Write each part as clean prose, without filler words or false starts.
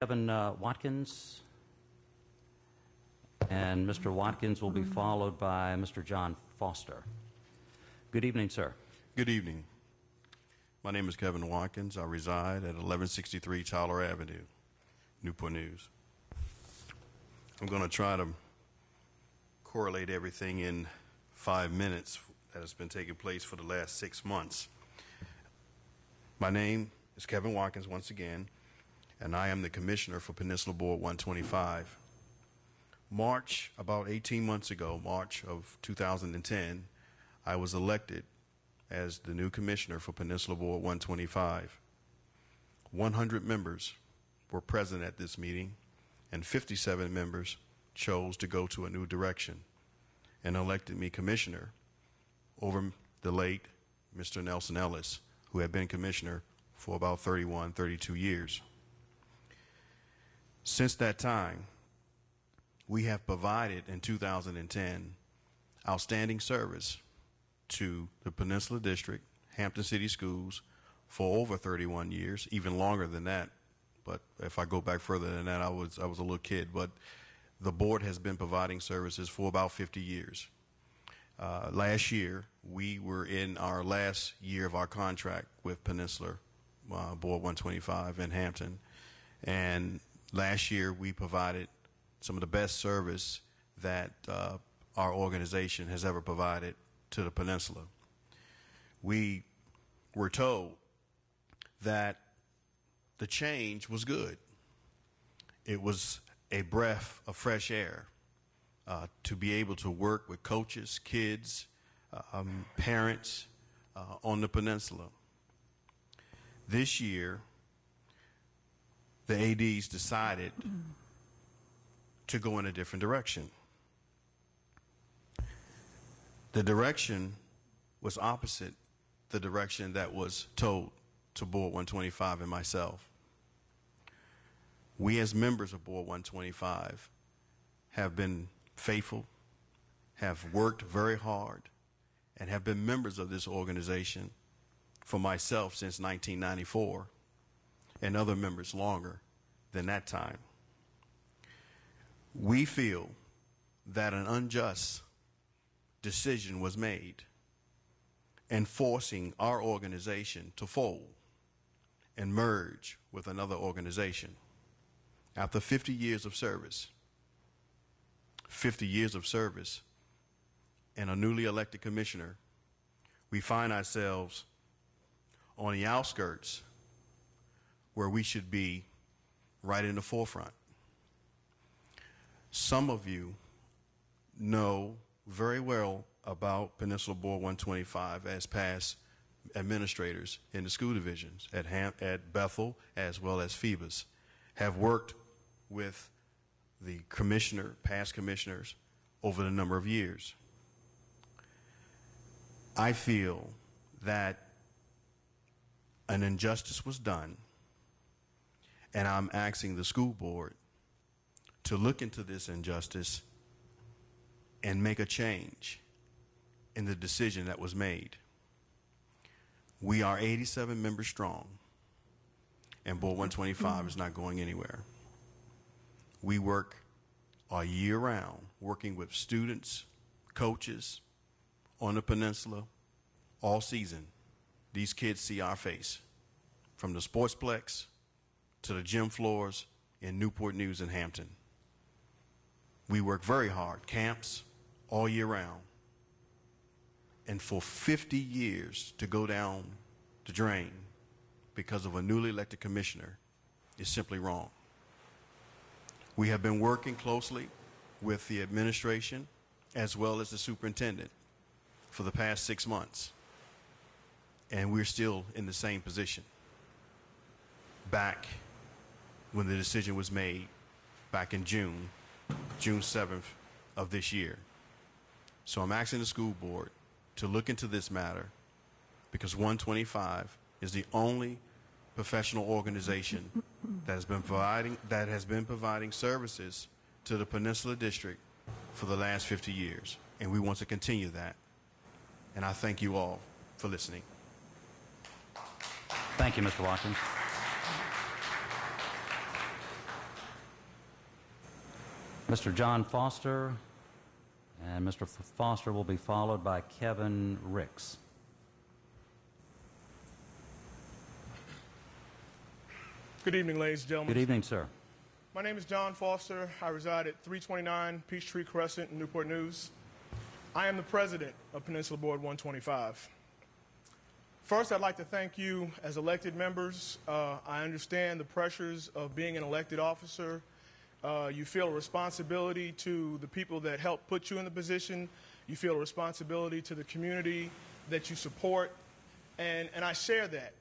Kevin Watkins, and Mr. Watkins will be followed by Mr. John Foster. Good evening, sir. Good evening. My name is Kevin Watkins. I reside at 1163 Tyler Avenue, Newport News. I'm going to try to correlate everything in 5 minutes that has been taking place for the last 6 months. My name is Kevin Watkins once again, and I am the Commissioner for Peninsula Board 125. March, about 18 months ago, March of 2010, I was elected as the new Commissioner for Peninsula Board 125. 100 members were present at this meeting, and 57 members chose to go to a new direction and elected me Commissioner over the late Mr. Nelson Ellis, who had been Commissioner for about 31, 32 years. Since that time, we have provided in 2010 outstanding service to the Peninsula District, Hampton City Schools for over 31 years, even longer than that. But if I go back further than that, I was a little kid. But the board has been providing services for about 50 years. Last year, we were in our last year of our contract with Peninsula Board 125 in Hampton. And last year, we provided some of the best service that our organization has ever provided to the Peninsula. We were told that the change was good. It was a breath of fresh air to be able to work with coaches, kids, parents on the Peninsula. This year, the ADs decided to go in a different direction. The direction was opposite the direction that was told to Board 125 and myself. We as members of Board 125 have been faithful, have worked very hard, and have been members of this organization for myself since 1994, and other members longer than that time. We feel that an unjust decision was made in forcing our organization to fold and merge with another organization. After 50 years of service, 50 years of service, and a newly elected commissioner, we find ourselves on the outskirts where we should be right in the forefront. Some of you know very well about Peninsula Board 125 as past administrators in the school divisions at Bethel as well as Phoebus, have worked with the past commissioners over the number of years. I feel that an injustice was done, and I'm asking the school board to look into this injustice and make a change in the decision that was made. We are 87 members strong, and Board 125 is not going anywhere. We work all year round, working with students, coaches on the Peninsula all season. These kids see our face, from the sportsplex to the gym floors in Newport News and Hampton. We work very hard, camps all year round. And for 50 years to go down the drain because of a newly elected commissioner is simply wrong. We have been working closely with the administration as well as the superintendent for the past 6 months, and we're still in the same position back when the decision was made back in June 7th of this year. So I'm asking the school board to look into this matter, because 125 is the only professional organization that has been providing services to the Peninsula District for the last 50 years, and we want to continue that. And I thank you all for listening. Thank you, Mr. Watkins. Mr. John Foster, and Mr. Foster will be followed by Kevin Ricks. Good evening, ladies and gentlemen. Good evening, sir. My name is John Foster. I reside at 329 Peachtree Crescent in Newport News. I am the president of Peninsula Board 125. First, I'd like to thank you as elected members. I understand the pressures of being an elected officer. You feel a responsibility to the people that helped put you in the position. You feel a responsibility to the community that you support. And I share that.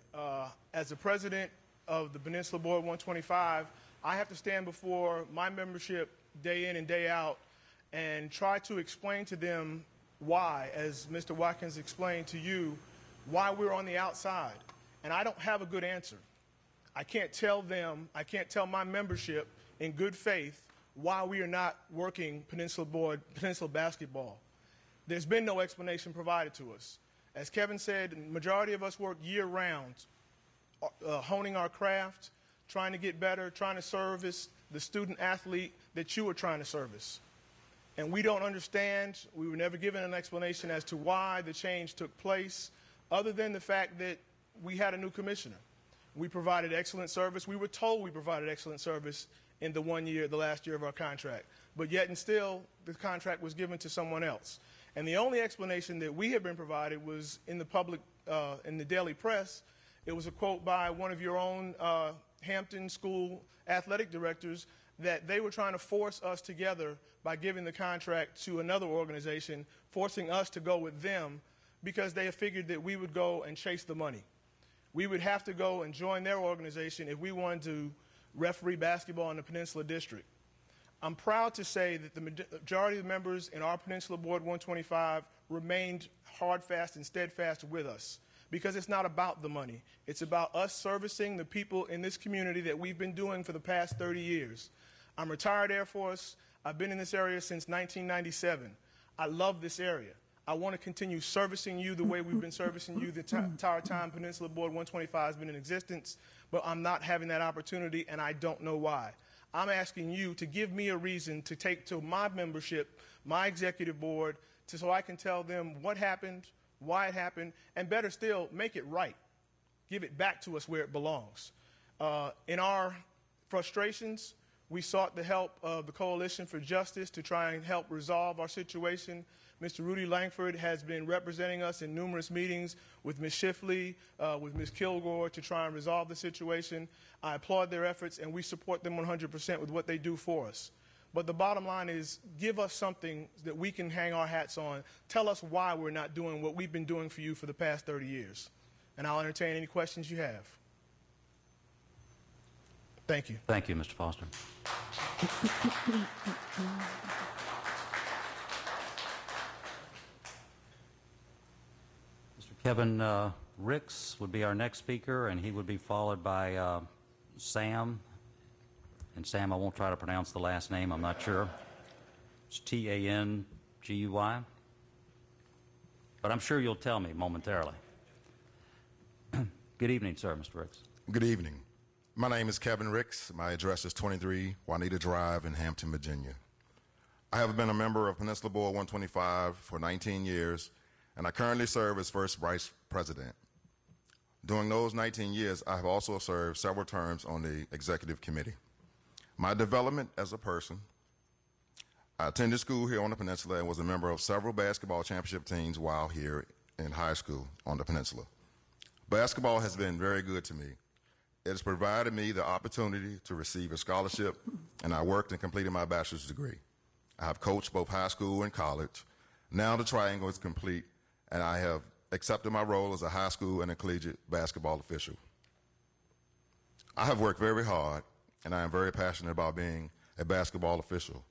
As the president of the Peninsula Board 125, I have to stand before my membership day in and day out and try to explain to them why, as Mr. Watkins explained to you, why we're on the outside. And I don't have a good answer. I can't tell them, I can't tell my membership in good faith why we are not working Peninsula basketball. There's been no explanation provided to us. As Kevin said, the majority of us work year-round, honing our craft, trying to get better, trying to service the student-athlete that you are trying to service. And we don't understand, we were never given an explanation as to why the change took place, other than the fact that we had a new commissioner. We provided excellent service. We were told we provided excellent service in the last year of our contract. But yet and still, the contract was given to someone else. And the only explanation that we have been provided was in the public, in the daily press. It was a quote by one of your own Hampton School athletic directors that they were trying to force us together by giving the contract to another organization, forcing us to go with them because they figured that we would go and chase the money. We would have to go and join their organization if we wanted to referee basketball in the Peninsula District. I'm proud to say that the majority of the members in our Peninsula Board 125 remained hard, fast, and steadfast with us. Because it's not about the money. It's about us servicing the people in this community that we've been doing for the past 30 years. I'm retired Air Force. I've been in this area since 1997. I love this area. I want to continue servicing you the way we've been servicing you the entire time Peninsula Board 125 has been in existence, but I'm not having that opportunity, and I don't know why. I'm asking you to give me a reason to take to my membership, my executive board, so I can tell them what happened, why it happened, and better still, make it right. Give it back to us where it belongs. In our frustrations, we sought the help of the Coalition for Justice to try and help resolve our situation. Mr. Rudy Langford has been representing us in numerous meetings with Ms. Schiffley, with Ms. Kilgore to try and resolve the situation. I applaud their efforts, and we support them 100% with what they do for us. But the bottom line is, give us something that we can hang our hats on. Tell us why we're not doing what we've been doing for you for the past 30 years. And I'll entertain any questions you have. Thank you. Thank you, Mr. Foster. Mr. Kevin Ricks would be our next speaker, and he would be followed by Sam. And Sam, I won't try to pronounce the last name. I'm not sure. It's T-A-N-G-U-Y. But I'm sure you'll tell me momentarily. Good evening, sir, Mr. Ricks. Good evening. My name is Kevin Ricks. My address is 23 Juanita Drive in Hampton, Virginia. I have been a member of Peninsula Board 125 for 19 years, and I currently serve as first vice president. During those 19 years, I have also served several terms on the executive committee. My development as a person, I attended school here on the Peninsula and was a member of several basketball championship teams while here in high school on the Peninsula. Basketball has been very good to me. It has provided me the opportunity to receive a scholarship, and I worked and completed my bachelor's degree. I have coached both high school and college. Now the triangle is complete, and I have accepted my role as a high school and a collegiate basketball official. I have worked very hard, and I am very passionate about being a basketball official.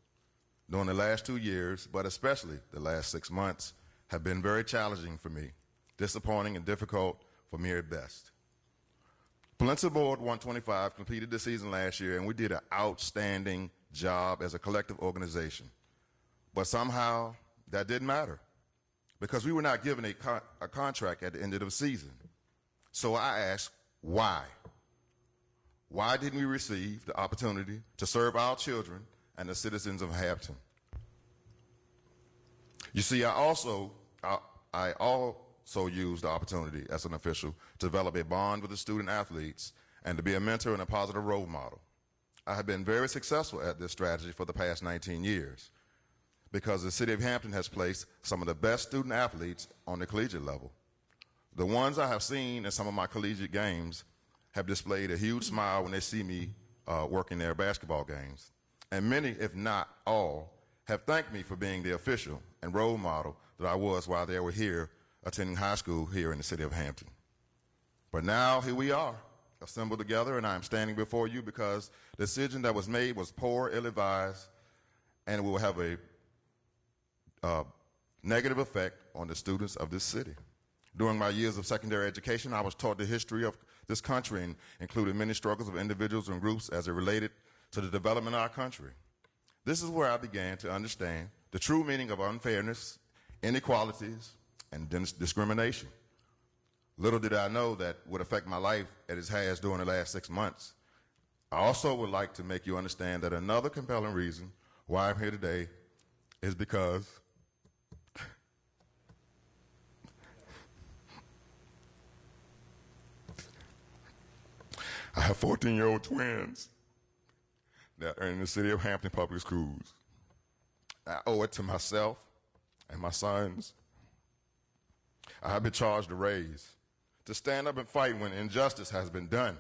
During the last 2 years, but especially the last 6 months, have been very challenging for me, disappointing and difficult for me at best. Peninsula Board 125 completed the season last year, and we did an outstanding job as a collective organization. But somehow that didn't matter because we were not given a contract at the end of the season. So I asked, why? Why didn't we receive the opportunity to serve our children and the citizens of Hampton. You see, I also used the opportunity as an official to develop a bond with the student athletes and to be a mentor and a positive role model. I have been very successful at this strategy for the past 19 years because the city of Hampton has placed some of the best student athletes on the collegiate level. The ones I have seen in some of my collegiate games have displayed a huge smile when they see me working their basketball games. And many, if not all, have thanked me for being the official and role model that I was while they were here attending high school here in the city of Hampton. But now here we are, assembled together, and I am standing before you because the decision that was made was poor, ill-advised, and it will have a negative effect on the students of this city. During my years of secondary education, I was taught the history of this country and included many struggles of individuals and groups as it related to the development of our country. This is where I began to understand the true meaning of unfairness, inequalities, and discrimination. Little did I know that would affect my life as it has during the last 6 months. I also would like to make you understand that another compelling reason why I'm here today is because I have 14-year-old twins that are in the city of Hampton Public Schools. I owe it to myself and my sons. I have been charged to raise, to stand up and fight when injustice has been done.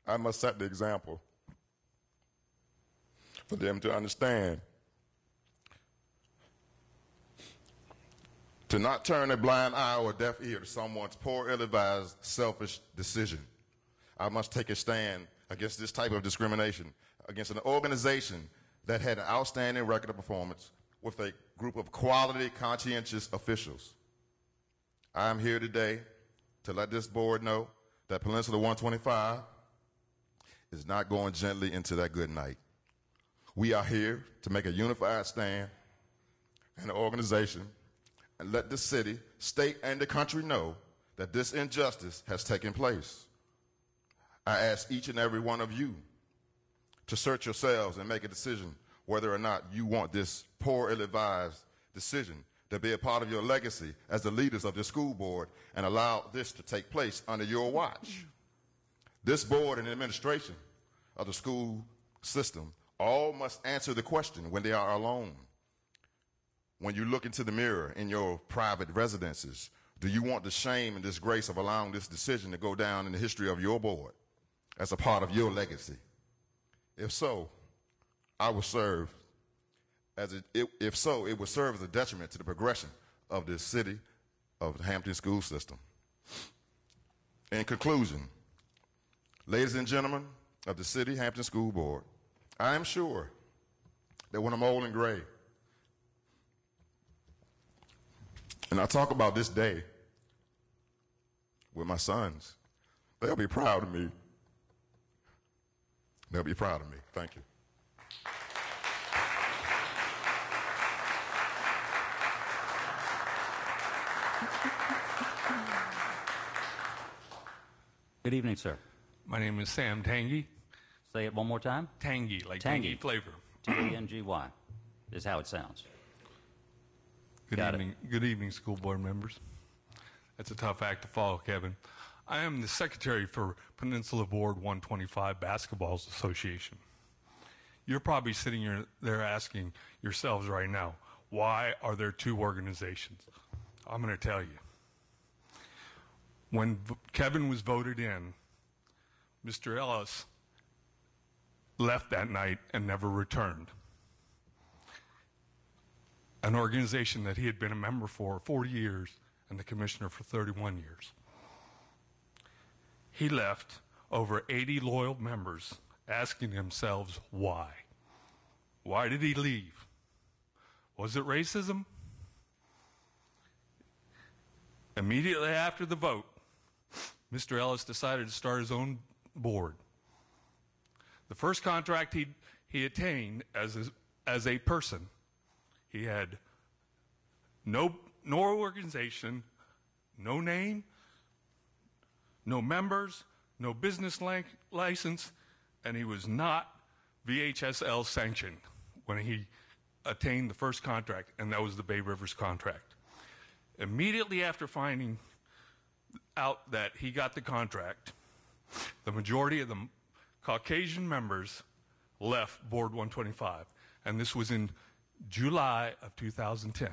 I must set the example for them to understand, to not turn a blind eye or a deaf ear to someone's poor, ill-advised, selfish decision. I must take a stand against this type of discrimination, against an organization that had an outstanding record of performance with a group of quality, conscientious officials. I am here today to let this board know that Peninsula 125 is not going gently into that good night. We are here to make a unified stand and an organization and let the city, state, and the country know that this injustice has taken place. I ask each and every one of you to search yourselves and make a decision whether or not you want this poor, ill-advised decision to be a part of your legacy as the leaders of the school board and allow this to take place under your watch. This board and administration of the school system all must answer the question when they are alone. When you look into the mirror in your private residences, do you want the shame and disgrace of allowing this decision to go down in the history of your board as a part of your legacy? If so, I will serve if so, it would serve as a detriment to the progression of the city of the Hampton school system. In conclusion, ladies and gentlemen of the City Hampton School Board, I am sure that when I'm old and gray, and I talk about this day with my sons, they'll be proud of me. They'll be proud of me. Thank you. Good evening, sir. My name is Sam Tangy. Say it one more time. Tangy, like Tangy. tangy flavor. T-A-N-G-Y is how it sounds. Got it. Good evening, school board members. That's a tough act to follow, Kevin. I am the secretary for Peninsula Board 125 Basketballs Association. You're probably sitting there asking yourselves right now, why are there two organizations? I'm going to tell you. When Kevin was voted in, Mr. Ellis left that night and never returned. An organization that he had been a member for 40 years and the commissioner for 31 years. He left over 80 loyal members asking themselves why. Why did he leave? Was it racism? Immediately after the vote, Mr. Ellis decided to start his own board. The first contract he attained as a person, he had no organization, no name, no members, no business license, and he was not VHSL sanctioned. when he attained the first contract, and that was the Bay Rivers contract. Immediately after finding out that he got the contract, the majority of the Caucasian members left Board 125, and this was in July of 2010.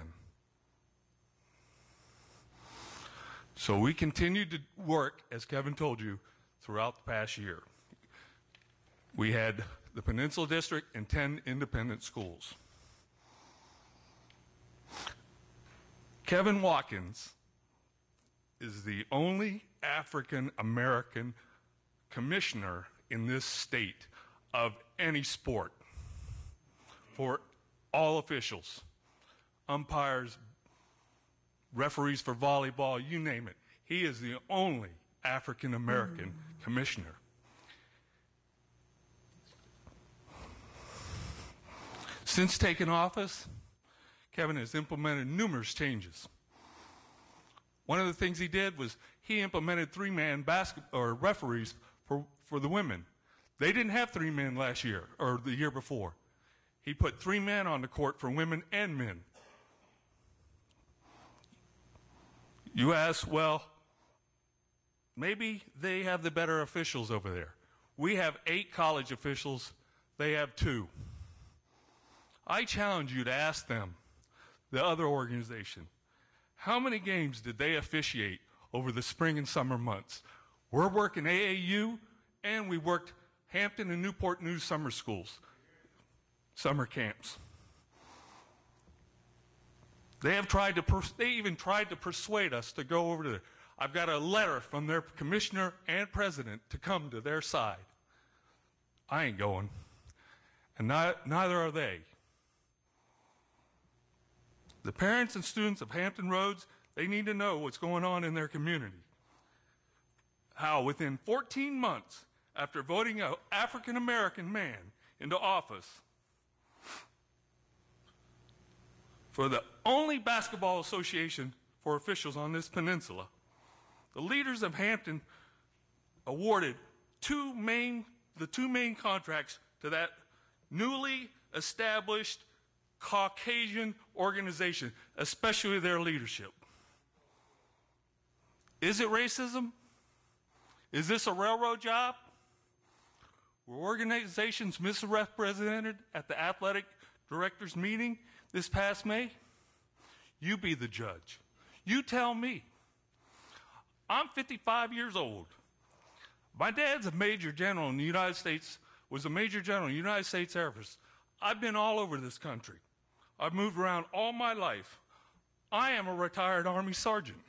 So we continued to work, as Kevin told you, throughout the past year. We had the Peninsula District and 10 independent schools. Kevin Watkins is the only African American commissioner in this state of any sport for all officials, umpires, referees for volleyball, you name it. He is the only African American commissioner. Since taking office, Kevin has implemented numerous changes. One of the things he did was he implemented three-man referees for the women. They didn't have 3 men last year or the year before. He put 3 men on the court for women and men. You ask, well, maybe they have the better officials over there. We have 8 college officials. They have 2. I challenge you to ask them, the other organization, how many games did they officiate over the spring and summer months? We're working AAU, and we worked Hampton and Newport News summer schools, summer camps. They even tried to persuade us to go over there. I've got a letter from their commissioner and president to come to their side. I ain't going, and neither are they. The parents and students of Hampton Roads, they need to know what's going on in their community. How within 14 months after voting an African American man into office for the only basketball association for officials on this peninsula, the leaders of Hampton awarded the two main contracts to that newly established Caucasian organization, especially their leadership. Is it racism? Is this a railroad job? Were organizations misrepresented at the athletic directors meeting this past May? You be the judge. You tell me. I'm 55 years old. My dad's a major general in the United States, was a major general in the United States Air Force. I've been all over this country. I've moved around all my life. I am a retired Army sergeant.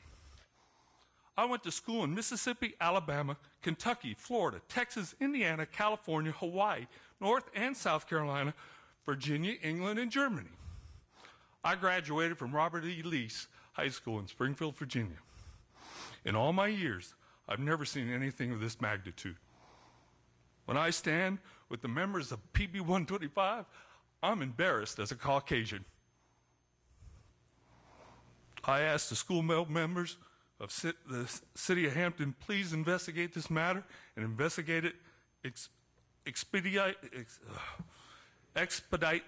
I went to school in Mississippi, Alabama, Kentucky, Florida, Texas, Indiana, California, Hawaii, North and South Carolina, Virginia, England, and Germany. I graduated from Robert E. Lee High School in Springfield, Virginia. In all my years, I've never seen anything of this magnitude. When I stand with the members of PB125, I'm embarrassed as a Caucasian. I ask the school members of the city of Hampton, please investigate this matter and investigate it, expedite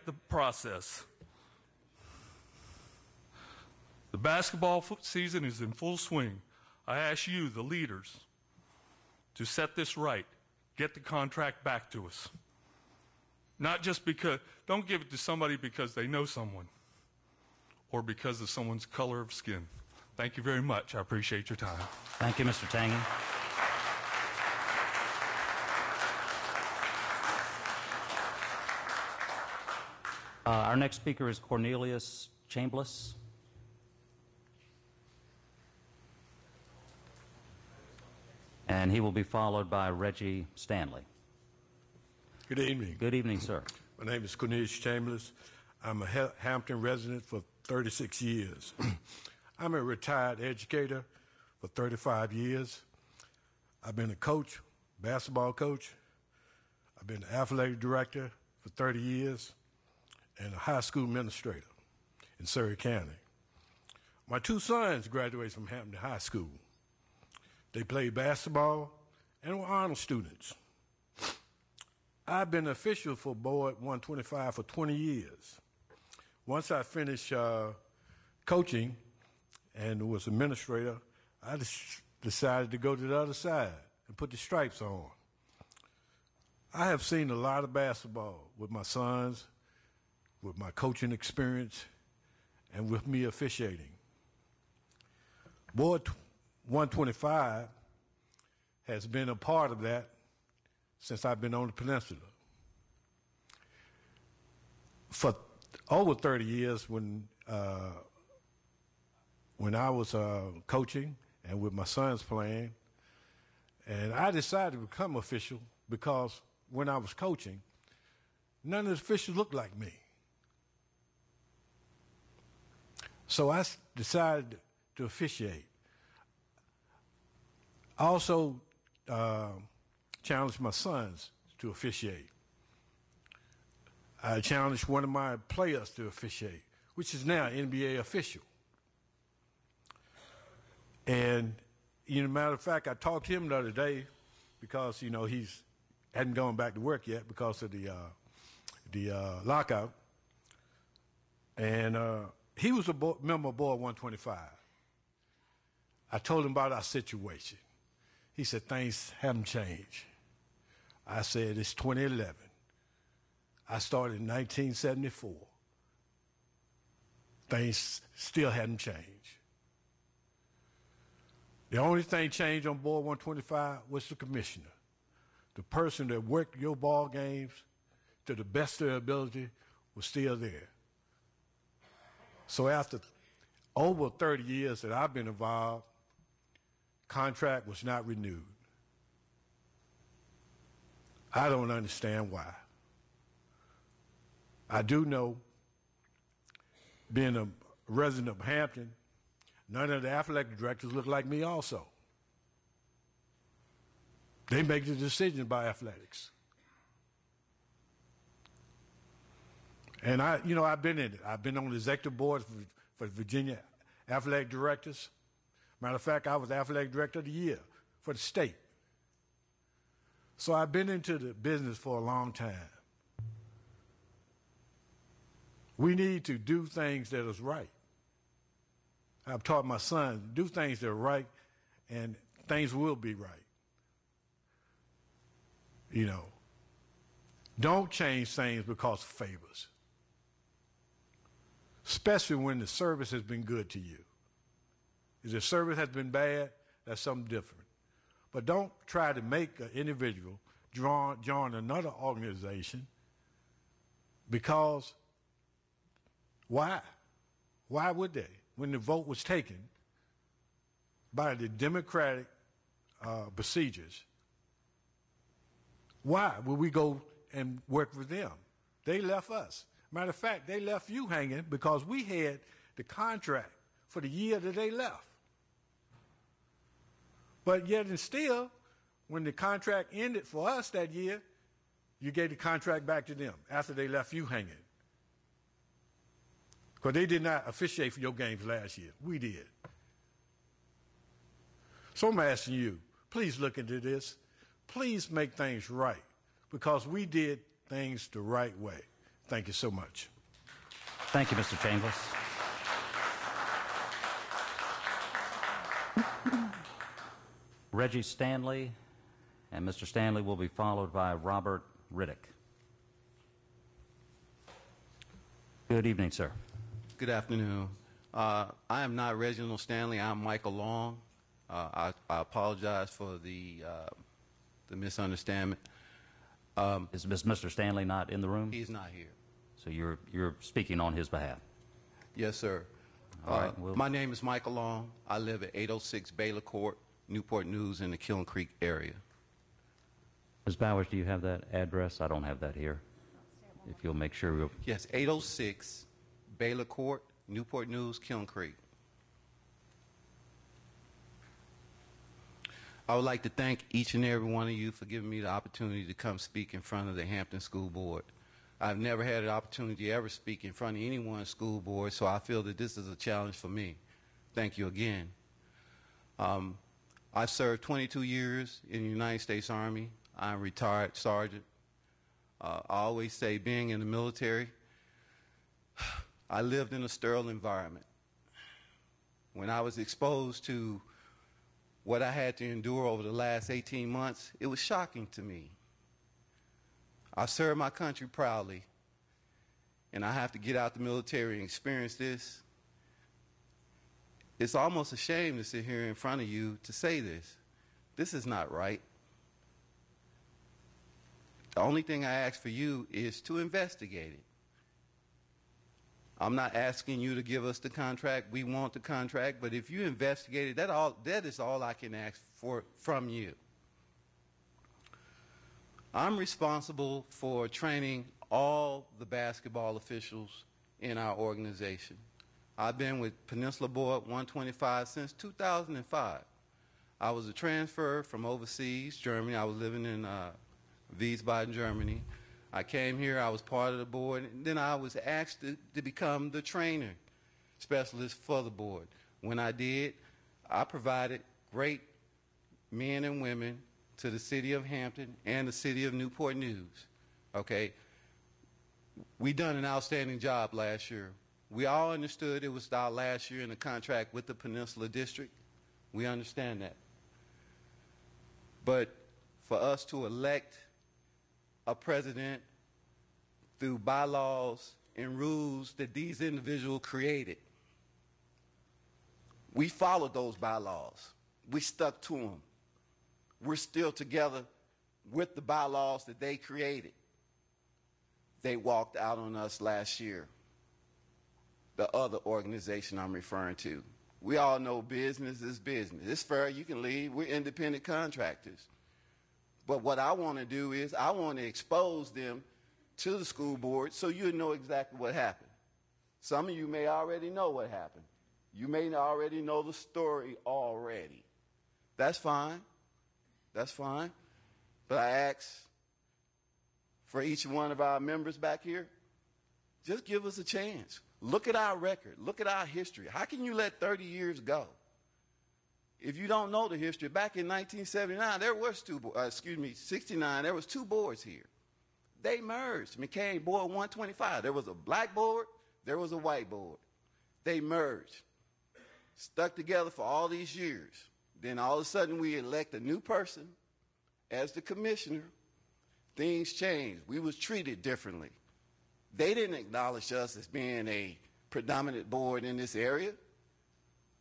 the process. The basketball season is in full swing. I ask you, the leaders, to set this right. Get the contract back to us. Not just because, don't give it to somebody because they know someone or because of someone's color of skin. Thank you very much. I appreciate your time. Thank you, Mr. Tangy. Our next speaker is Cornelius Chambliss. And he will be followed by Reggie Stanley. Good evening. Good evening, sir. My name is Cornelius Chambliss. I'm a Hampton resident for 36 years. I'm a retired educator for 35 years. I've been a coach, basketball coach. I've been an athletic director for 30 years and a high school administrator in Surrey County. My 2 sons graduated from Hampton High School. They played basketball and were honor students. I've been official for Board 125 for 20 years. Once I finished coaching and was administrator, I decided to go to the other side and put the stripes on. I have seen a lot of basketball with my sons, with my coaching experience, and with me officiating. Board 125 has been a part of that since I've been on the peninsula. For over 30 years, when I was coaching and with my sons playing, and I decided to become official because when I was coaching, none of the officials looked like me. So I decided to officiate. I also challenged my sons to officiate. I challenged one of my players to officiate, which is now NBA official. And, matter of fact, I talked to him the other day because, he's hadn't gone back to work yet because of the lockout. And he was a member of Board 125. I told him about our situation. He said, things haven't changed. I said, it's 2011. I started in 1974. Things still hadn't changed. The only thing changed on Board 125 was the commissioner. The person that worked your ball games to the best of their ability was still there. So after over 30 years that I've been involved, contract was not renewed. I don't understand why. I do know, being a resident of Hampton, none of the athletic directors look like me also. They make the decision about athletics. And I've been in it. I've been on the executive board for Virginia athletic directors. Matter of fact, I was athletic director of the year for the state. So I've been into the business for a long time. We need to do things that is right. I've taught my sons, do things that are right, and things will be right. Don't change things because of favors, especially when the service has been good to you. If the service has been bad, that's something different. But don't try to make an individual join another organization because why? Why would they? When the vote was taken by the democratic procedures, why would we go and work with them? They left us. Matter of fact, they left you hanging because we had the contract for the year that they left. But yet and still, when the contract ended for us that year, you gave the contract back to them after they left you hanging. Because they did not officiate for your games last year. We did. So I'm asking you, please look into this. Please make things right because we did things the right way. Thank you so much. Thank you, Mr. Chambers. Reggie Stanley, and Mr. Stanley will be followed by Robert Riddick. Good evening, sir. Good afternoon. I am not Reginald Stanley. I'm Michael Long. I apologize for the misunderstanding. Is Mr. Stanley not in the room? He's not here. So you're speaking on his behalf? Yes, sir. All right, my name is Michael Long. I live at 806 Baylor Court, Newport News, in the Kiln Creek area. Ms. Bowers, do you have that address? I don't have that here. If you'll make sure we'll... Yes, 806 Baylor Court, Newport News, Kiln Creek. I would like to thank each and every one of you for giving me the opportunity to come speak in front of the Hampton School Board. I've never had an opportunity to ever speak in front of anyone's school board, so I feel that this is a challenge for me. Thank you again. I've served 22 years in the United States Army. I'm a retired sergeant. I always say, being in the military, I lived in a sterile environment. When I was exposed to what I had to endure over the last 18 months, it was shocking to me. I served my country proudly, and I have to get out the military and experience this. It's almost a shame to sit here in front of you to say this. This is not right. The only thing I ask for you is to investigate it. I'm not asking you to give us the contract. We want the contract, but if you investigate it, that is all I can ask for from you. I'm responsible for training all the basketball officials in our organization. I've been with Peninsula Board 125 since 2005. I was a transfer from overseas, Germany. I was living in Wiesbaden, Germany. I came here, I was part of the board, and then I was asked to become the trainer specialist for the board. When I did, I provided great men and women to the city of Hampton and the city of Newport News. Okay? We done an outstanding job last year. We all understood it was our last year in the contract with the Peninsula District. We understand that. But for us to elect a president through bylaws and rules that these individuals created, we followed those bylaws. We stuck to them. We're still together with the bylaws that they created. They walked out on us last year. The other organization I'm referring to. We all know business is business. It's fair, you can leave. We're independent contractors. But what I want to do is I want to expose them to the school board so you know exactly what happened. Some of you may already know what happened. You may already know the story already. That's fine. That's fine. But I ask for each one of our members back here, just give us a chance. Look at our record. Look at our history. How can you let 30 years go? If you don't know the history, back in 1979, there was 69, there was two boards here. They merged, became Board 125. There was a black board, there was a white board. They merged, stuck together for all these years. Then all of a sudden we elect a new person as the commissioner. Things changed. We was treated differently. They didn't acknowledge us as being a predominant board in this area.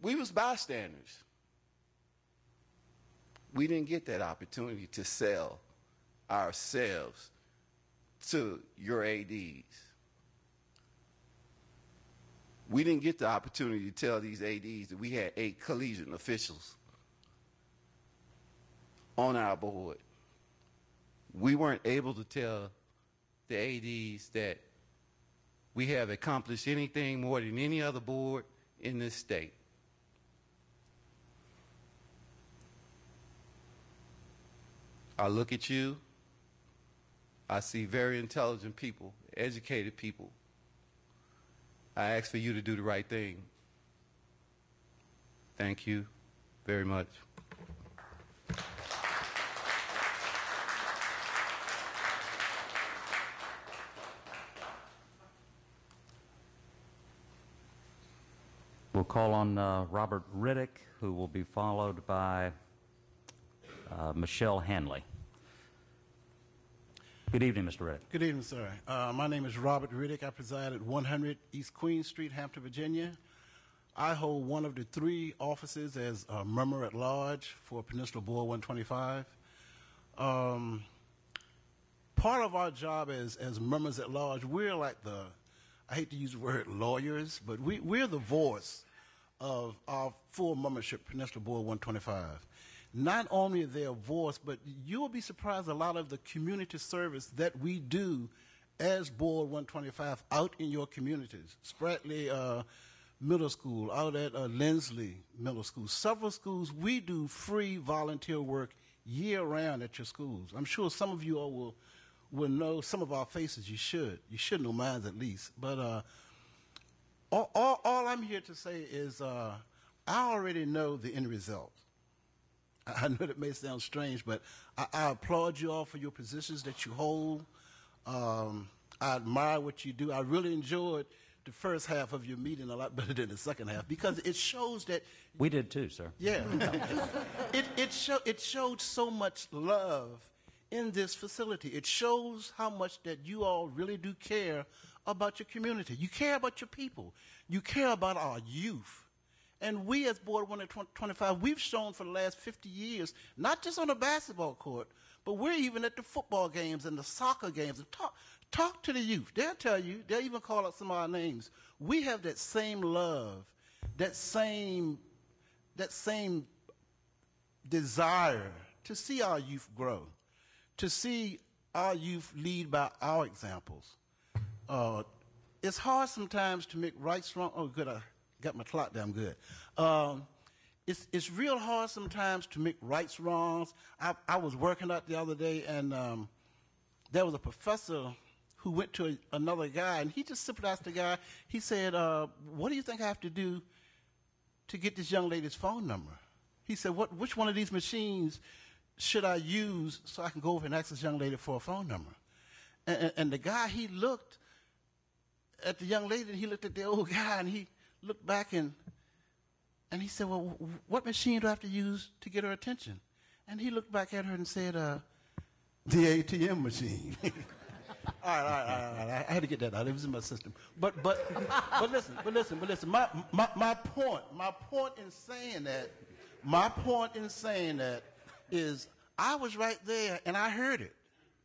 We was bystanders. We didn't get that opportunity to sell ourselves to your ADs. We didn't get the opportunity to tell these ADs that we had 8 collegiate officials on our board. We weren't able to tell the ADs that we have accomplished anything more than any other board in this state. I look at you, I see very intelligent people, educated people. I ask for you to do the right thing. Thank you very much. We'll call on Robert Riddick, who will be followed by Michelle Hanley. Good evening, Mr. Riddick. Good evening, sir. My name is Robert Riddick. I preside at 100 East Queen Street, Hampton, Virginia. I hold one of the 3 offices as a member at large for Peninsula Board 125. Part of our job as members at large, we're like I hate to use the word lawyers, but we're the voice of our full membership, Peninsula Board 125. Not only their voice, but you'll be surprised a lot of the community service that we do as Board 125 out in your communities. Spratley Middle School, out at Lindsley Middle School. Several schools, we do free volunteer work year-round at your schools. I'm sure some of you all will know some of our faces. You should. You should know mine at least. But all I'm here to say is I already know the end result. I know that may sound strange, but I applaud you all for your positions that you hold. I admire what you do. I really enjoyed the first half of your meeting a lot better than the second half because it shows that. We did too, sir. Yeah. it showed so much love in this facility. It shows how much that you all really do care about your community. You care about your people. You care about our youth. And we as Board 125, we've shown for the last 50 years, not just on the basketball court, but we're even at the football games and the soccer games. And talk to the youth. They'll tell you. They'll even call out some of our names. We have that same love, that same desire to see our youth grow, to see our youth lead by our examples. It's hard sometimes to make rights wrong. Oh, good, I got my clock down good. It's real hard sometimes to make rights wrongs. I was working out the other day, and there was a professor who went to another guy, and he just simply asked the guy, he said, what do you think I have to do to get this young lady's phone number? He said, which one of these machines should I use so I can go over and ask this young lady for a phone number? And the guy, he looked at the young lady, and he looked at the old guy, and he looked back, and he said, well, what machine do I have to use to get her attention? And he looked back at her and said, the ATM machine. All right. I had to get that out. It was in my system. But listen. My point in saying that is I was right there and I heard it.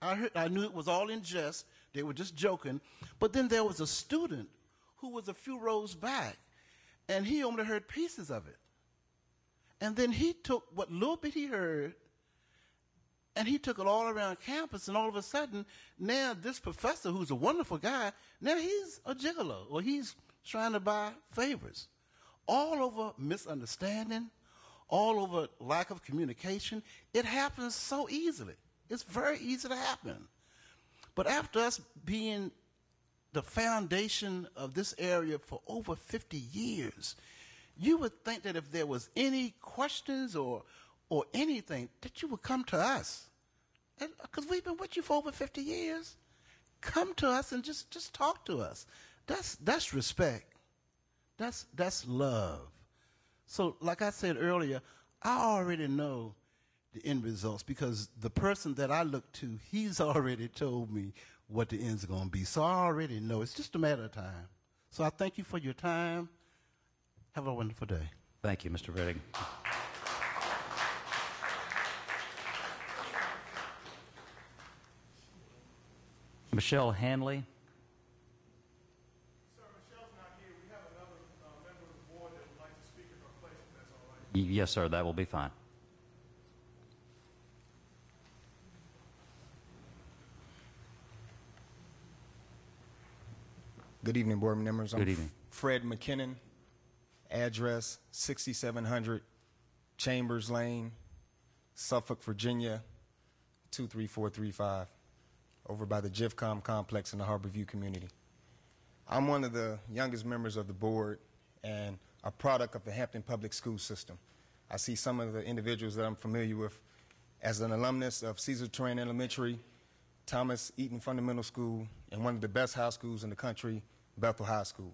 I knew it was all in jest. They were just joking. But then there was a student who was a few rows back, and he only heard pieces of it. And then he took what little bit he heard, and he took it all around campus, and all of a sudden, now this professor, who's a wonderful guy, now he's a gigolo, or he's trying to buy favors. All over misunderstanding, all over lack of communication. It happens so easily. It's very easy to happen. But after us being the foundation of this area for over 50 years, you would think that if there was any questions or anything, that you would come to us. Because we've been with you for over 50 years. Come to us and just talk to us. That's respect. That's love. So like I said earlier, I already know the end results because the person that I look to, he's already told me what the end's going to be. So I already know. It's just a matter of time. So I thank you for your time. Have a wonderful day. Thank you, Mr. Redding. Michelle Hanley. Sir, Michelle's not here. We have another member of the board that would like to speak in her place, if that's all right. Yes, sir, that will be fine. Good evening, board members. Good evening. Fred McKinnon, address 6700 Chambers Lane, Suffolk, Virginia, 23435, over by the GIFCOM complex in the Harborview community. I'm one of the youngest members of the board and a product of the Hampton Public School System. I see some of the individuals that I'm familiar with as an alumnus of Cesar Terrain Elementary, Thomas Eaton Fundamental School, and one of the best high schools in the country, Bethel High School.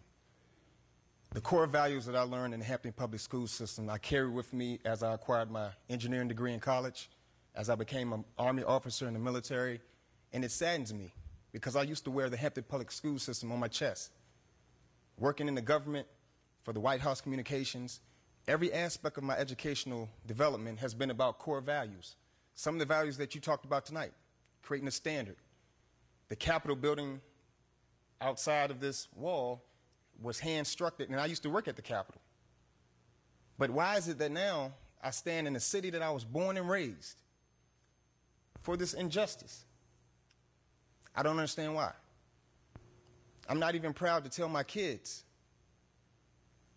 The core values that I learned in the Hampton Public School System I carried with me as I acquired my engineering degree in college, as I became an Army officer in the military, and it saddens me because I used to wear the Hampton Public School System on my chest. Working in the government for the White House Communications, every aspect of my educational development has been about core values. Some of the values that you talked about tonight, creating a standard. The Capitol building outside of this wall was hand-structured, and I used to work at the Capitol. But why is it that now I stand in the city that I was born and raised for this injustice? I don't understand why. I'm not even proud to tell my kids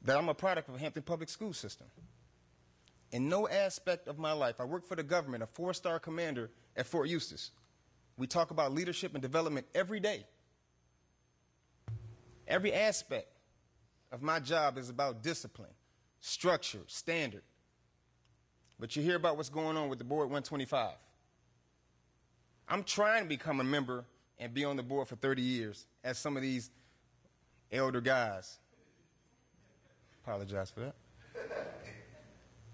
that I'm a product of a Hampton Public School System. In no aspect of my life, I work for the government, a 4-star commander at Fort Eustis. We talk about leadership and development every day. Every aspect of my job is about discipline, structure, standard. But you hear about what's going on with the Board 125. I'm trying to become a member and be on the board for 30 years, as some of these elder guys. Apologize for that.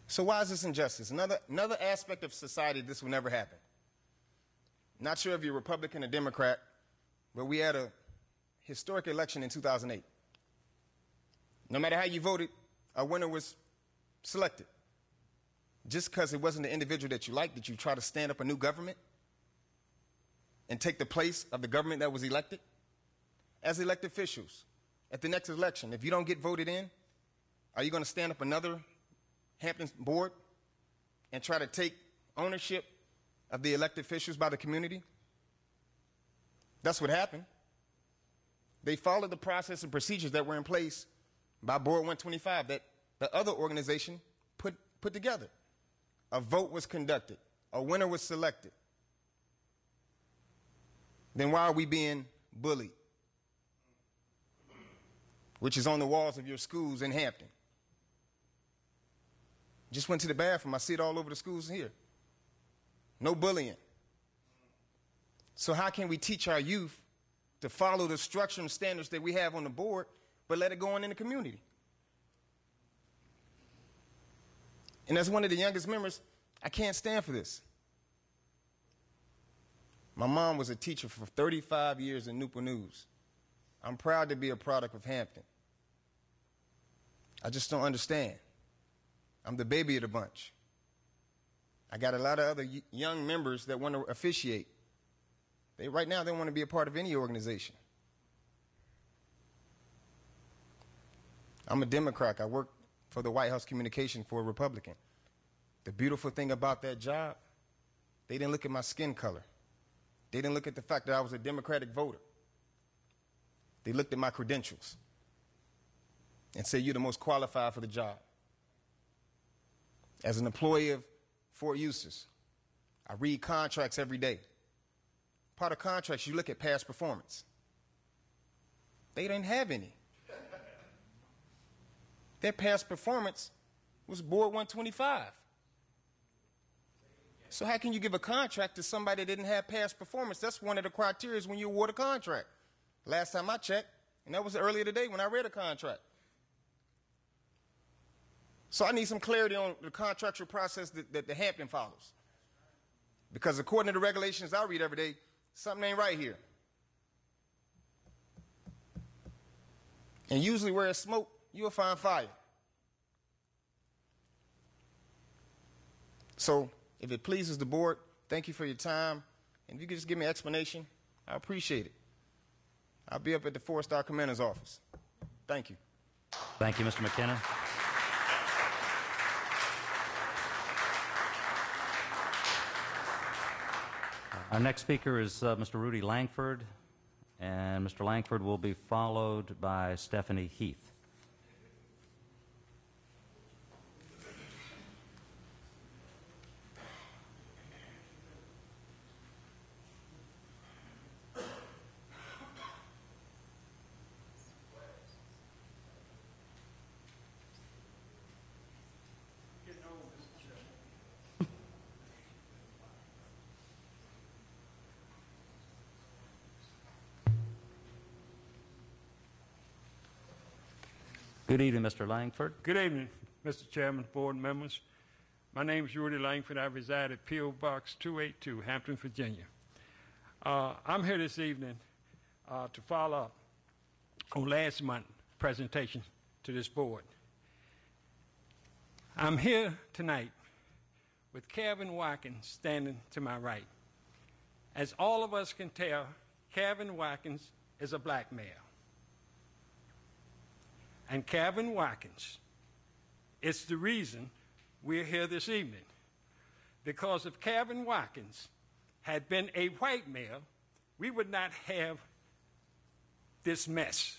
So why is this injustice? Another aspect of society, this will never happen. Not sure if you're Republican or Democrat, but we had a historic election in 2008. No matter how you voted, a winner was selected. Just because it wasn't the individual that you liked, did you try to stand up a new government and take the place of the government that was elected? As elected officials, at the next election, if you don't get voted in, are you going to stand up another Hampton board and try to take ownership of the elected officials by the community? That's what happened. They followed the process and procedures that were in place by Board 125 that the other organization put together. A vote was conducted. A winner was selected. Then why are we being bullied? Which is on the walls of your schools in Hampton. Just went to the bathroom. I see it all over the schools here. No bullying. So how can we teach our youth to follow the structure and standards that we have on the board, but let it go on in the community? And as one of the youngest members, I can't stand for this. My mom was a teacher for 35 years in Newport News. I'm proud to be a product of Hampton. I just don't understand. I'm the baby of the bunch. I got a lot of other young members that want to officiate. Right now, they want to be a part of any organization. I'm a Democrat. I work for the White House Communication for a Republican. The beautiful thing about that job, they didn't look at my skin color. They didn't look at the fact that I was a Democratic voter. They looked at my credentials and said, you're the most qualified for the job. As an employee of Fort Eustis, I read contracts every day. Part of contracts, you look at past performance. They didn't have any. Their past performance was Board 125. So how can you give a contract to somebody that didn't have past performance? That's one of the criteria when you award a contract. Last time I checked, and that was earlier today when I read a contract. So I need some clarity on the contractual process that the Hampton follows. Because according to the regulations I read every day, something ain't right here. And usually where there's smoke, you'll find fire. So if it pleases the board, thank you for your time. And if you could just give me an explanation, I appreciate it. I'll be up at the 4-star commander's office. Thank you. Thank you, Mr. McKenna. Our next speaker is Mr. Rudy Langford, and Mr. Langford will be followed by Stephanie Heath. Good evening, Mr. Langford. Good evening, Mr. Chairman, board members. My name is Rudy Langford. I reside at P.O. Box 282, Hampton, Virginia. I'm here this evening to follow up on last month's presentation to this board. I'm here tonight with Kevin Watkins standing to my right. As all of us can tell, Kevin Watkins is a black male. And Kevin Watkins is the reason we're here this evening. Because if Kevin Watkins had been a white male, we would not have this mess.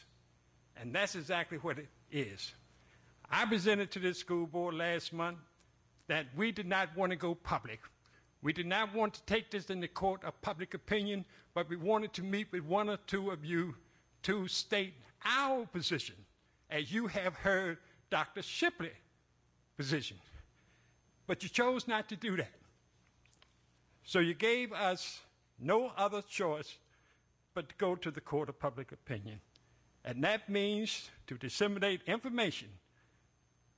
And that's exactly what it is. I presented to this school board last month that we did not want to go public. We did not want to take this in the court of public opinion, but we wanted to meet with one or two of you to state our position, as you have heard Dr. Shipley's position. But you chose not to do that. So you gave us no other choice but to go to the court of public opinion. And that means to disseminate information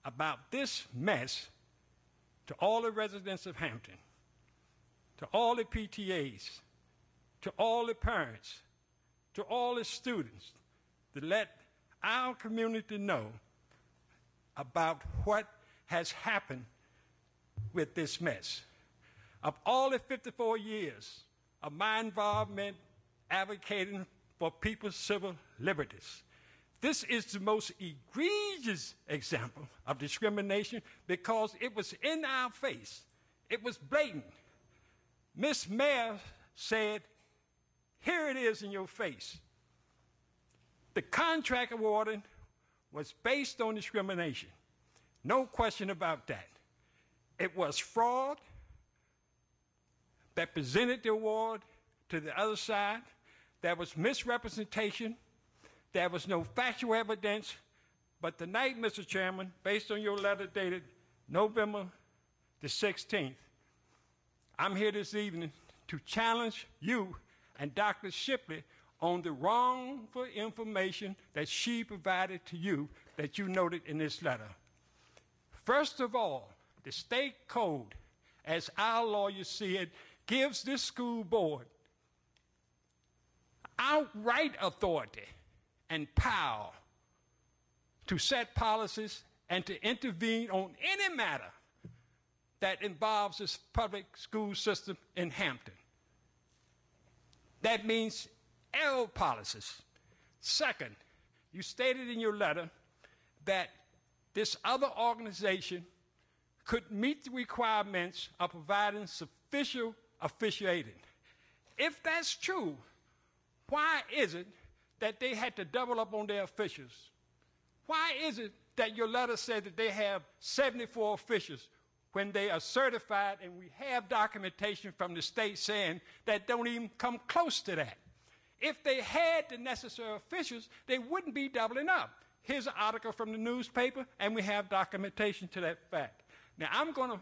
about this mess to all the residents of Hampton, to all the PTAs, to all the parents, to all the students, to let our community know about what has happened with this mess. Of all the 54 years of my involvement advocating for people's civil liberties, this is the most egregious example of discrimination because it was in our face. It was blatant. Miss Mayor said, here it is in your face. The contract awarding was based on discrimination. No question about that. It was fraud that presented the award to the other side. There was misrepresentation. There was no factual evidence. But tonight, Mr. Chairman, based on your letter dated November the 16th, I'm here this evening to challenge you and Dr. Shipley on the wrongful information that she provided to you that you noted in this letter. First of all, the state code, as our lawyers see it, gives this school board outright authority and power to set policies and to intervene on any matter that involves this public school system in Hampton. That means all policies. Second, you stated in your letter that this other organization could meet the requirements of providing sufficient officiating. If that's true, why is it that they had to double up on their officials? Why is it that your letter said that they have 74 officials when they are certified and we have documentation from the state saying that don't even come close to that? If they had the necessary officials, they wouldn't be doubling up. Here's an article from the newspaper, and we have documentation to that fact. Now, I'm going to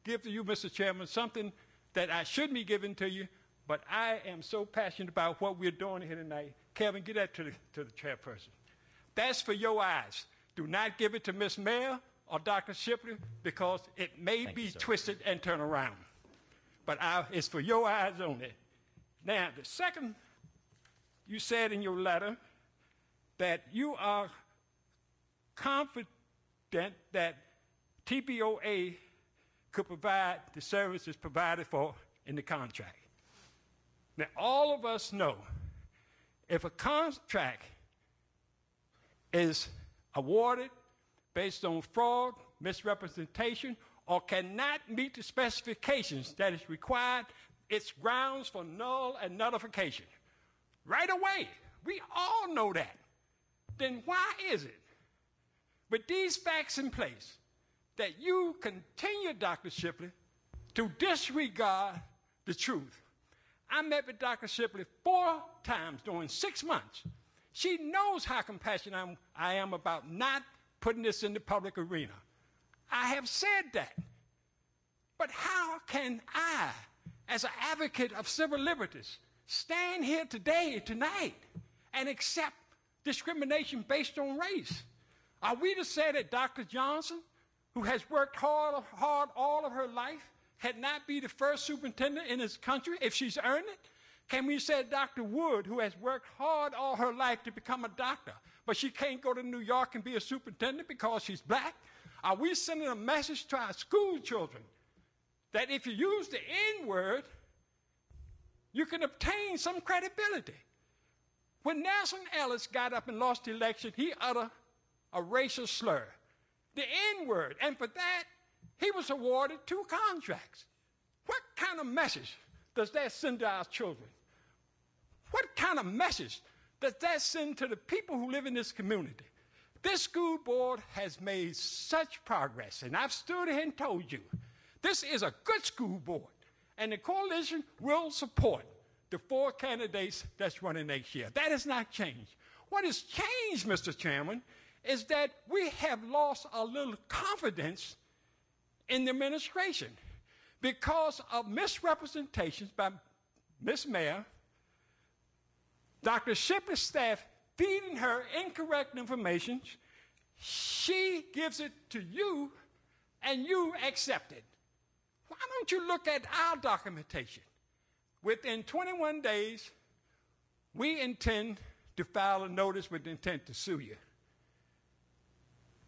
give to you, Mr. Chairman, something that I shouldn't be giving to you, but I am so passionate about what we're doing here tonight. Kevin, get that to the chairperson. That's for your eyes. Do not give it to Ms. Mayor or Dr. Shipley because it may be twisted and turned around. But it's for your eyes only. Now, the second, you said in your letter that you are confident that TBOA could provide the services provided for in the contract. Now, all of us know if a contract is awarded based on fraud, misrepresentation, or cannot meet the specifications that is required, it's grounds for null and nullification. Right away. We all know that. Then why is it, with these facts in place, that you continue, Dr. Shipley, to disregard the truth? I met with Dr. Shipley 4 times during 6 months. She knows how compassionate I am about not putting this in the public arena. I have said that. But how can I, as an advocate of civil liberties, stand here today, tonight, and accept discrimination based on race? Are we to say that Dr. Johnson, who has worked hard all of her life, cannot be the first superintendent in this country if she's earned it? Can we say Dr. Wood, who has worked hard all her life to become a doctor, but she can't go to New York and be a superintendent because she's black? Are we sending a message to our school children that if you use the N-word, you can obtain some credibility? When Nelson Ellis got up and lost the election, he uttered a racial slur, the N-word, and for that, he was awarded 2 contracts. What kind of message does that send to our children? What kind of message does that send to the people who live in this community? This school board has made such progress, and I've stood here and told you, this is a good school board, and the coalition will support the 4 candidates that's running next year. That has not changed. What has changed, Mr. Chairman, is that we have lost a little confidence in the administration because of misrepresentations by Ms. Mayor Dr. Shipley's staff feeding her incorrect information. She gives it to you, and you accept it. Why don't you look at our documentation? Within 21 days, we intend to file a notice with intent to sue you.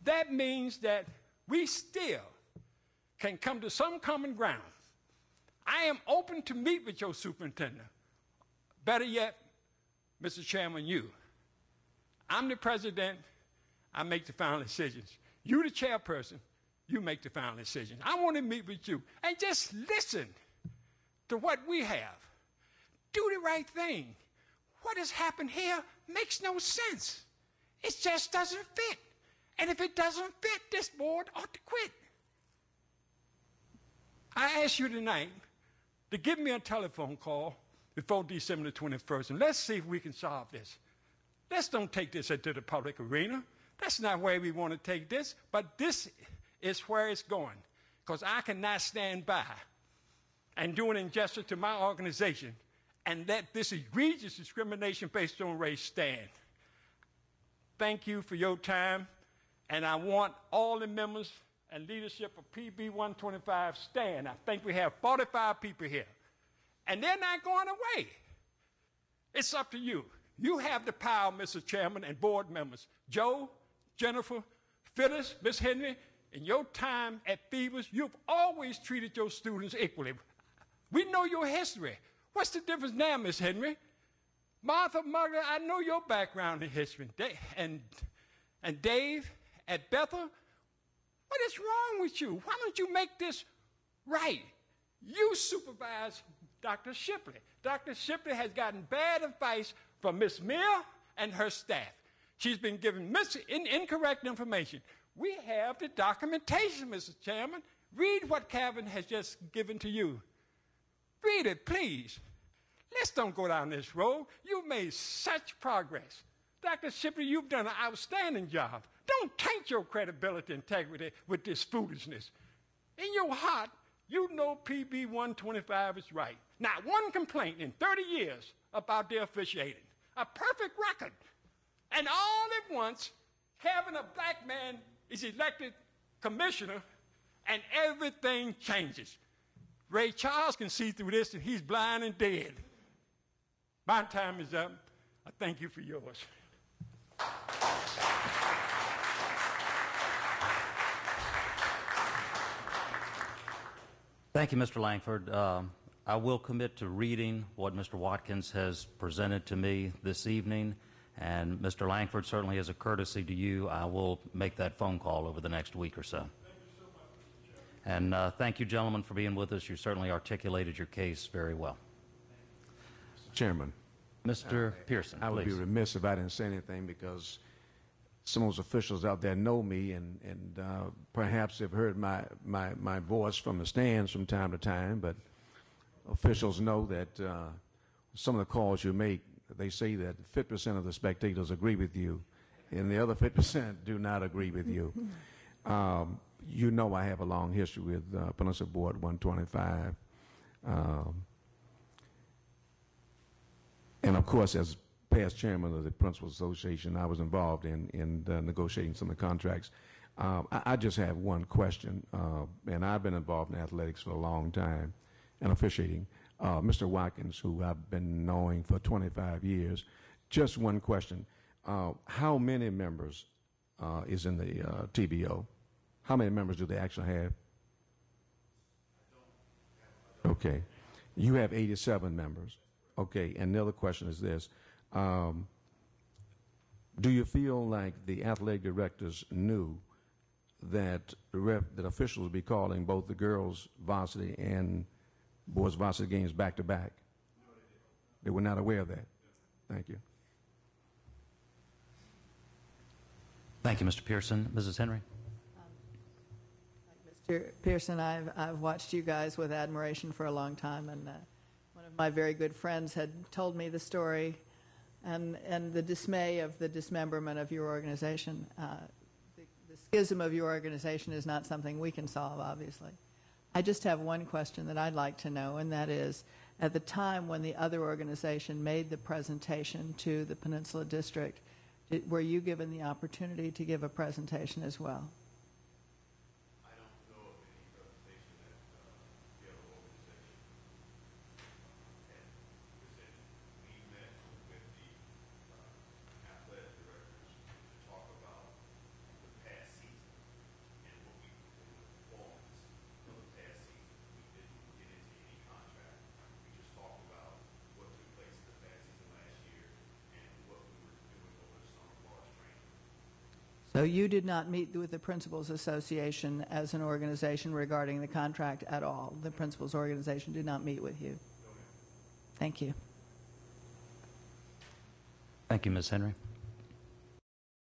That means that we still can come to some common ground. I am open to meet with your superintendent. Better yet, Mr. Chairman, you. I'm the president. I make the final decisions. You, the chairperson, you make the final decision. I want to meet with you and just listen to what we have. Do the right thing. What has happened here makes no sense. It just doesn't fit. And if it doesn't fit, this board ought to quit. I ask you tonight to give me a telephone call before December the 21st, and let's see if we can solve this. Let's don't take this into the public arena. That's not where we want to take this, but this is where it's going, because I cannot stand by and do an injustice to my organization and let this egregious discrimination based on race stand. Thank you for your time, and I want all the members and leadership of PB125 stand. I think we have 45 people here, and they're not going away. It's up to you. You have the power, Mr. Chairman and board members. Joe, Jennifer, Phyllis, Miss Henry, in your time at Phoebus, you've always treated your students equally. We know your history. What's the difference now, Miss Henry? Martha Mugler, I know your background in history. And Dave at Bethel, what is wrong with you? Why don't you make this right? You supervise Dr. Shipley. Dr. Shipley has gotten bad advice from Miss Mill and her staff. She's been given incorrect information. We have the documentation, Mr. Chairman. Read what Kevin has just given to you. Read it, please. Let's don't go down this road. You've made such progress. Dr. Shipley, you've done an outstanding job. Don't taint your credibility and integrity with this foolishness. In your heart, you know PB125 is right. Not one complaint in 30 years about their officiating. A perfect record. And all at once, having a black man is elected commissioner, and everything changes. Ray Charles can see through this, and he's blind and dead. My time is up. I thank you for yours. Thank you, Mr. Langford. I will commit to reading what Mr. Watkins has presented to me this evening, and Mr. Langford, certainly as a courtesy to you, I will make that phone call over the next week or so. Thank you so much, Mr. Chairman. And thank you, gentlemen, for being with us. You certainly articulated your case very well. Mr. Chairman. Mr. Pearson, I would please. be remiss if I didn't say anything, because some of those officials out there know me and perhaps have heard my voice from the stands from time to time, but officials know that some of the calls you make, they say that 50% of the spectators agree with you, and the other 50% do not agree with you. You know I have a long history with Peninsula Board 125. And of course, as past chairman of the Principal Association, I was involved in negotiating some of the contracts. I just have one question, and I've been involved in athletics for a long time and officiating. Mr. Watkins, who I've been knowing for 25 years, just one question. How many members is in the TBO? How many members do they actually have? Okay. You have 87 members. Okay, and the other question is this. Do you feel like the athletic directors knew that that officials would be calling both the girls' varsity and boys' varsity games back to back? They were not aware of that. Thank you. Thank you, Mr. Pearson. Mrs. Henry? Mr. Pearson, I've watched you guys with admiration for a long time, and one of my very good friends had told me the story and the dismay of the dismemberment of your organization. The schism of your organization is not something we can solve, obviously. I just have one question that I'd like to know, and that is, at the time when the other organization made the presentation to the Peninsula District, were you given the opportunity to give a presentation as well? I don't know of any presentation that the other organization had presented. We met with the athletic directors to talk about the past season and what we and the performance of the past season. We didn't get into any contract. We just talked about what took place in the past season last year and what we were doing over the summer college training. So you did not meet with the Principals Association as an organization regarding the contract at all? The Principals Organization did not meet with you? No, ma'am. Thank you. Thank you, Ms. Henry.